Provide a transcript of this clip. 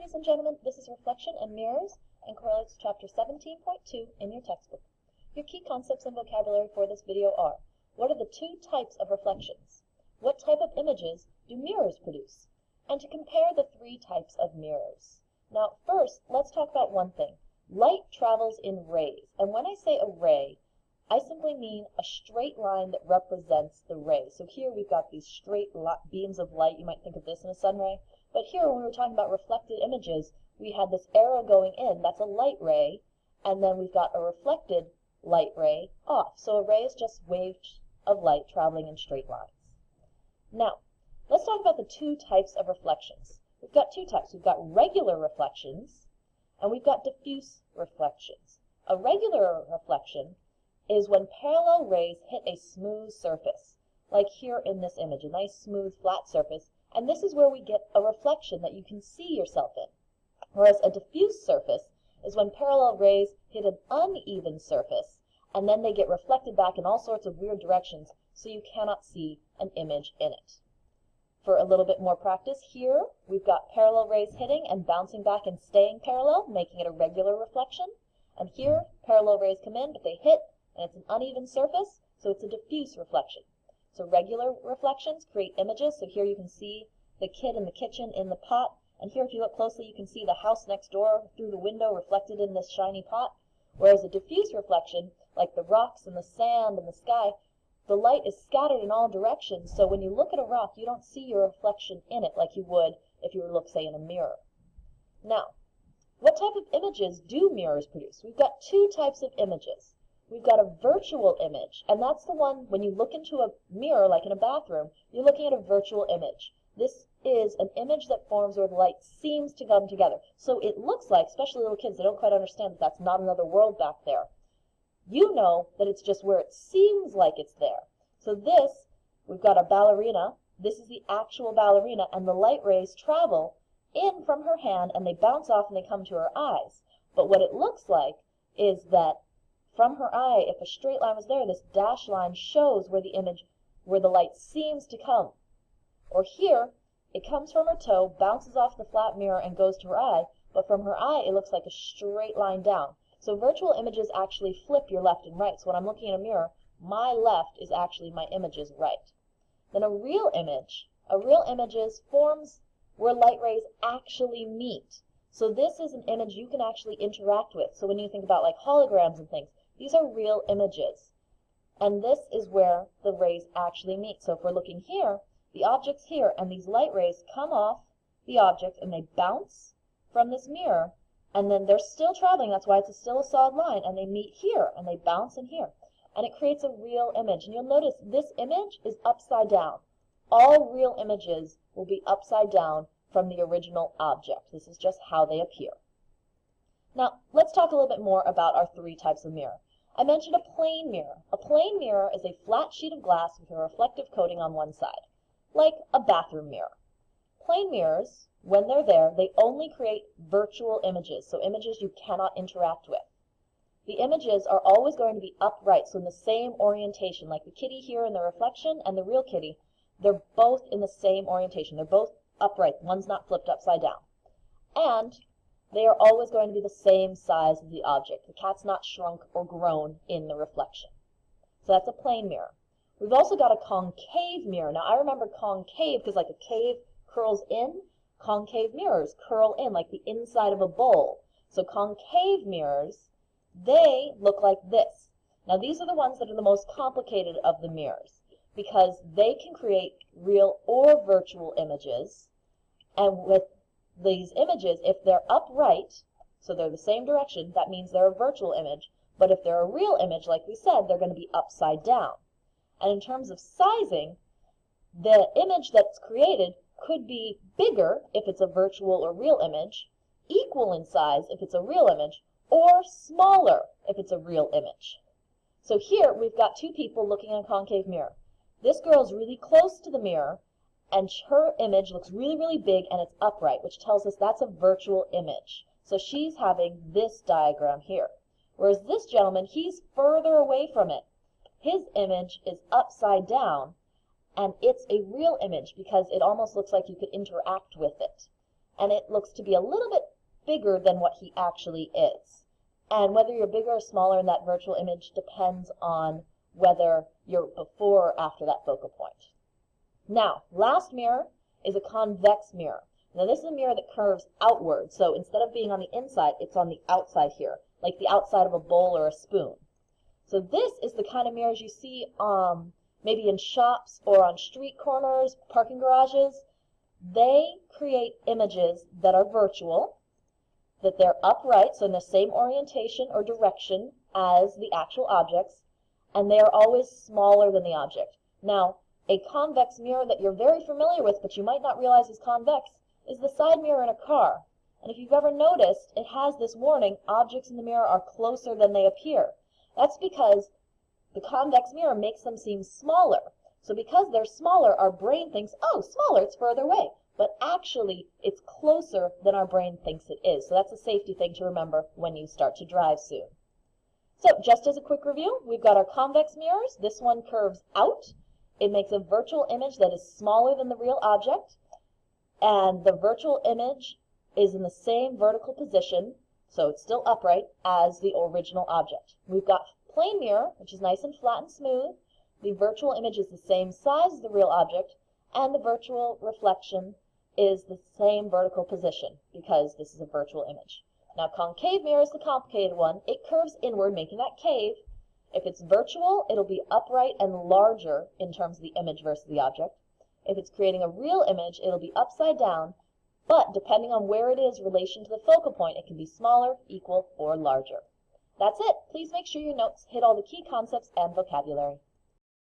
ladies and gentlemen, this is Reflection and Mirrors and correlates to Chapter 17.2 in your textbook. Your key concepts and vocabulary for this video are: what are the two types of reflections? What type of images do mirrors produce? And to compare the three types of mirrors. Now first, let's talk about one thing. Light travels in rays, and when I say a ray, I simply mean a straight line that represents the ray. So here we've got these straight beams of light. You might think of this in a sun ray. But here, when we were talking about reflected images, we had this arrow going in. That's a light ray. And then we've got a reflected light ray off. So a ray is just waves of light traveling in straight lines. Now, let's talk about the two types of reflections. We've got two types. We've got regular reflections, and we've got diffuse reflections. A regular reflection is when parallel rays hit a smooth surface, like here in this image, a nice smooth flat surface, and this is where we get a reflection that you can see yourself in. Whereas a diffuse surface is when parallel rays hit an uneven surface, and then they get reflected back in all sorts of weird directions, so you cannot see an image in it. For a little bit more practice, here we've got parallel rays hitting and bouncing back and staying parallel, making it a regular reflection. And here, parallel rays come in, but they hit, and it's an uneven surface, so it's a diffuse reflection. So regular reflections create images. So here you can see the kid in the kitchen in the pot, and here if you look closely you can see the house next door through the window reflected in this shiny pot. Whereas a diffuse reflection, like the rocks and the sand and the sky, the light is scattered in all directions, so when you look at a rock you don't see your reflection in it like you would if you were to look, say, in a mirror. Now, what type of images do mirrors produce? We've got two types of images. We've got a virtual image, and that's the one when you look into a mirror, like in a bathroom, you're looking at a virtual image. This is an image that forms where the light seems to come together. So it looks like, especially little kids, they don't quite understand that that's not another world back there. You know that it's just where it seems like it's there. So this, we've got a ballerina. This is the actual ballerina, and the light rays travel in from her hand, and they bounce off and they come to her eyes. But what it looks like is that from her eye, if a straight line was there, this dashed line shows where the light seems to come. Or here, it comes from her toe, bounces off the flat mirror, and goes to her eye, but from her eye, it looks like a straight line down. So virtual images actually flip your left and right. So when I'm looking in a mirror, my left is actually my image's right. Then a real image forms where light rays actually meet. So this is an image you can actually interact with. So when you think about like holograms and things, these are real images. And this is where the rays actually meet. So if we're looking here, the object's here, and these light rays come off the object and they bounce from this mirror, and then they're still traveling. That's why it's still a solid line, and they meet here and they bounce in here. And it creates a real image. And you'll notice this image is upside down. All real images will be upside down from the original object. This is just how they appear. Now, let's talk a little bit more about our three types of mirror. I mentioned a plane mirror. A plane mirror is a flat sheet of glass with a reflective coating on one side, like a bathroom mirror. Plane mirrors, when they're there, they only create virtual images, so images you cannot interact with. The images are always going to be upright, so in the same orientation, like the kitty here in the reflection and the real kitty, they're both in the same orientation. They're both upright. One's not flipped upside down. And they are always going to be the same size as the object. The cat's not shrunk or grown in the reflection. So that's a plane mirror. We've also got a concave mirror. Now I remember concave because like a cave curls in. Concave mirrors curl in like the inside of a bowl. So concave mirrors, they look like this. Now these are the ones that are the most complicated of the mirrors because they can create real or virtual images. And with these images, if they're upright, so they're the same direction, that means they're a virtual image. But if they're a real image, like we said, they're going to be upside down. And in terms of sizing, the image that's created could be bigger if it's a virtual or real image, equal in size if it's a real image, or smaller if it's a real image. So here we've got two people looking in a concave mirror. This girl's really close to the mirror, and her image looks really, really big, and it's upright, which tells us that's a virtual image. So she's having this diagram here. Whereas this gentleman, he's further away from it. His image is upside down, and it's a real image because it almost looks like you could interact with it. and it looks to be a little bit bigger than what he actually is. And whether you're bigger or smaller in that virtual image depends on whether you're before or after that focal point. Now, last mirror is a convex mirror. Now this is a mirror that curves outward, so instead of being on the inside, it's on the outside here, like the outside of a bowl or a spoon. So this is the kind of mirrors you see maybe in shops or on street corners, parking garages. They create images that are virtual, that they're upright, so in the same orientation or direction as the actual objects, and they are always smaller than the object. Now, a convex mirror that you're very familiar with, but you might not realize is convex, is the side mirror in a car. And if you've ever noticed, it has this warning, objects in the mirror are closer than they appear. That's because the convex mirror makes them seem smaller. So because they're smaller, our brain thinks, oh, smaller, it's further away. But actually, it's closer than our brain thinks it is. So that's a safety thing to remember when you start to drive soon. So just as a quick review, we've got our convex mirrors. This one curves out. It makes a virtual image that is smaller than the real object. And the virtual image is in the same vertical position, so it's still upright, as the original object. We've got plane mirror, which is nice and flat and smooth. The virtual image is the same size as the real object, and the virtual reflection is the same vertical position, because this is a virtual image. Now, concave mirror is the complicated one. It curves inward, making that cave. If it's virtual, it'll be upright and larger in terms of the image versus the object. If it's creating a real image, it'll be upside down, but depending on where it is in relation to the focal point, it can be smaller, equal, or larger. That's it. Please make sure your notes hit all the key concepts and vocabulary.